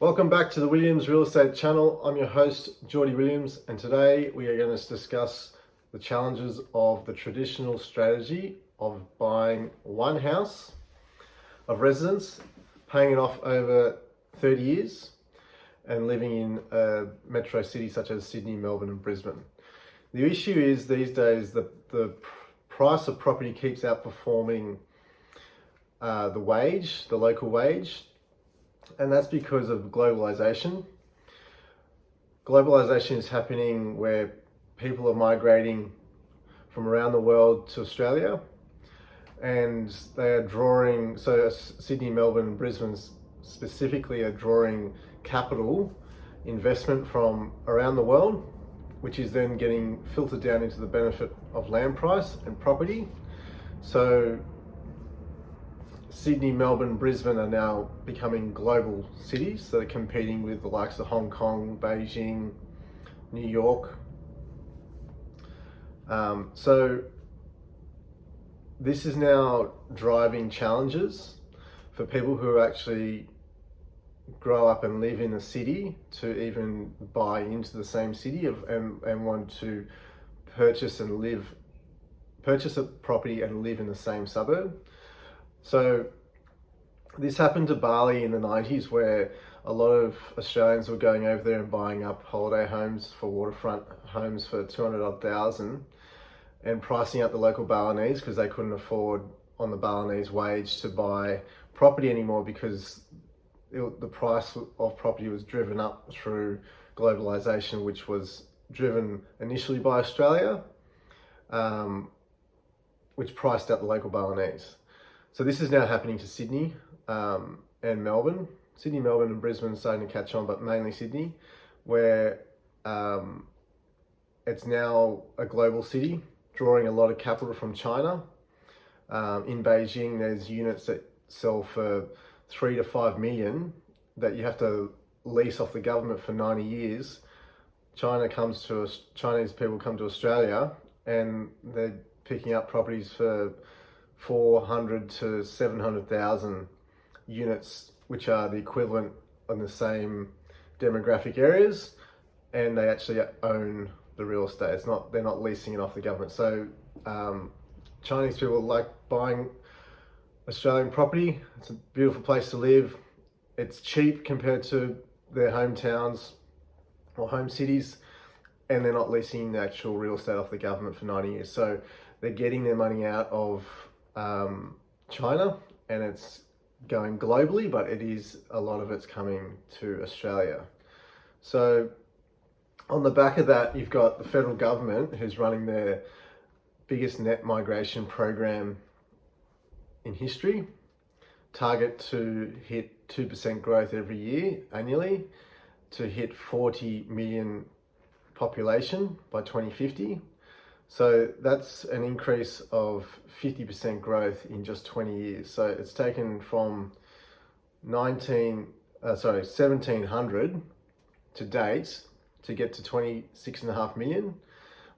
Welcome back to the Williams Real Estate channel. I'm your host, Geordie Williams, and today we are going to discuss the challenges of the traditional strategy of buying one house of residence, paying it off over 30 years, and living in a metro city such as Sydney, Melbourne, and Brisbane. The issue is these days the price of property keeps outperforming the local wage. And that's because of globalization. Globalization is happening where people are migrating from around the world to Australia, and they are drawing, so Sydney, Melbourne, and Brisbane specifically are drawing capital investment from around the world, which is then getting filtered down into the benefit of land price and property. So Sydney, Melbourne, Brisbane are now becoming global cities, so they're competing with the likes of Hong Kong, Beijing, New York. So this is now driving challenges for people who actually grow up and live in a city to even buy into the same city and want to purchase a property and live in the same suburb. So this happened to Bali in the 90s, where a lot of Australians were going over there and buying up holiday homes for waterfront homes for 200,000 and pricing out the local Balinese because they couldn't afford on the Balinese wage to buy property anymore, because the price of property was driven up through globalization, which was driven initially by Australia, which priced out the local Balinese. So this is now happening to Sydney and Melbourne. Sydney, Melbourne, and Brisbane are starting to catch on, but mainly Sydney, where it's now a global city, drawing a lot of capital from China. In Beijing, there's units that sell for 3 to 5 million that you have to lease off the government for 90 years. Chinese people come to Australia and they're picking up properties for 400 to 700,000 units, which are the equivalent on the same demographic areas, and they actually own the real estate. They're not leasing it off the government. So Chinese people like buying Australian property. It's a beautiful place to live. It's cheap compared to their hometowns or home cities, and they're not leasing the actual real estate off the government for 90 years. So they're getting their money out of China, and it's going globally, but a lot of it's coming to Australia. So on the back of that, you've got the federal government, who's running their biggest net migration program in history, target to hit 2% growth every year annually, to hit 40 million population by 2050. So that's an increase of 50% growth in just 20 years. So it's taken from 1700 to date to get to 26.5 million,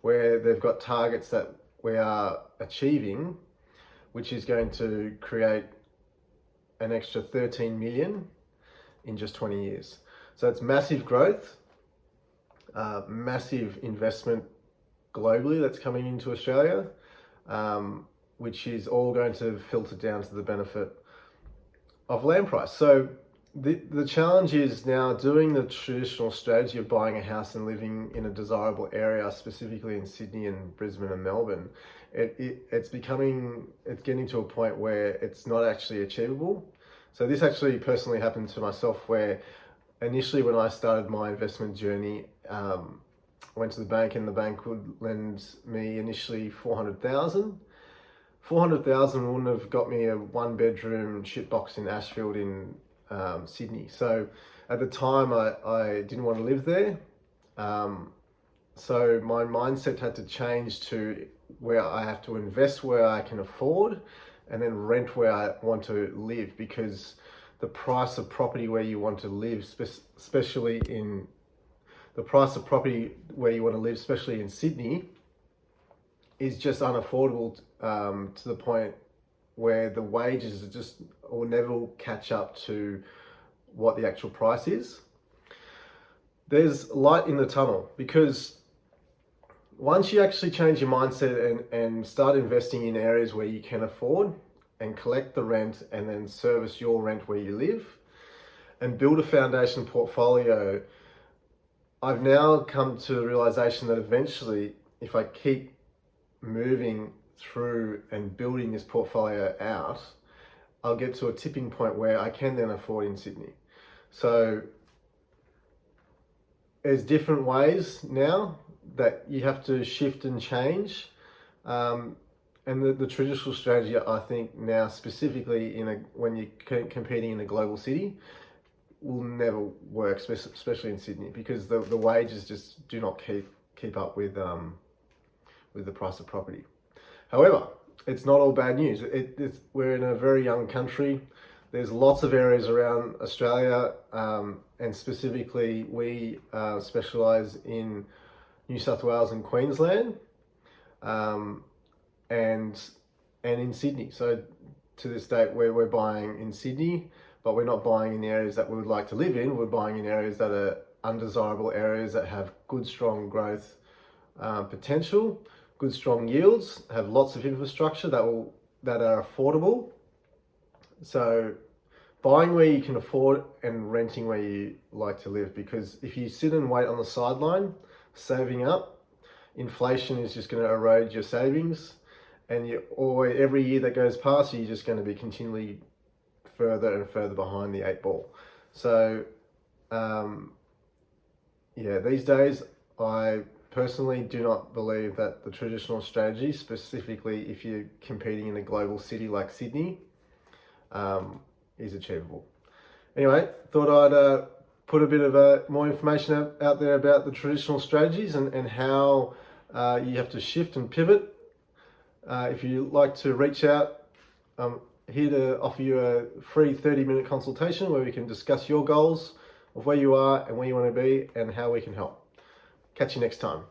where they've got targets that we are achieving, which is going to create an extra 13 million in just 20 years. So it's massive growth, massive investment globally that's coming into Australia, which is all going to filter down to the benefit of land price. So the challenge is now doing the traditional strategy of buying a house and living in a desirable area, specifically in Sydney and Brisbane and Melbourne. It's getting to a point where it's not actually achievable. So this actually personally happened to myself, where initially when I started my investment journey, I went to the bank, and the bank would lend me initially 400,000. 400,000 wouldn't have got me a 1-bedroom shitbox in Ashfield in Sydney. So at the time I didn't want to live there. So my mindset had to change to where I have to invest where I can afford, and then rent where I want to live, because the price of property where you want to live, especially in Sydney, is just unaffordable to the point where the wages will never catch up to what the actual price is, there's light in the tunnel, because once you actually change your mindset and start investing in areas where you can afford and collect the rent and then service your rent where you live and build a foundation portfolio, I've now come to the realization that eventually, if I keep moving through and building this portfolio out, I'll get to a tipping point where I can then afford in Sydney. So there's different ways now that you have to shift and change. And the traditional strategy, I think now specifically when you're competing in a global city, will never work, especially in Sydney, because the wages just do not keep up with the price of property. However, it's not all bad news. We're in a very young country. There's lots of areas around Australia, and specifically we specialise in New South Wales and Queensland, and in Sydney. So to this date, we're buying in Sydney, but we're not buying in the areas that we would like to live in. We're buying in areas that are undesirable areas that have good, strong growth potential, good, strong yields, have lots of infrastructure that are affordable. So buying where you can afford and renting where you like to live, because if you sit and wait on the sideline, saving up, inflation is just going to erode your savings, and every year that goes past, you're just going to be continually further and further behind the 8 ball. So these days I personally do not believe that the traditional strategy, specifically if you're competing in a global city like Sydney, is achievable. Anyway, thought I'd put a bit of more information out there about the traditional strategies and how you have to shift and pivot. If you'd like to reach out, I'm here to offer you a free 30-minute consultation where we can discuss your goals of where you are and where you want to be and how we can help. Catch you next time.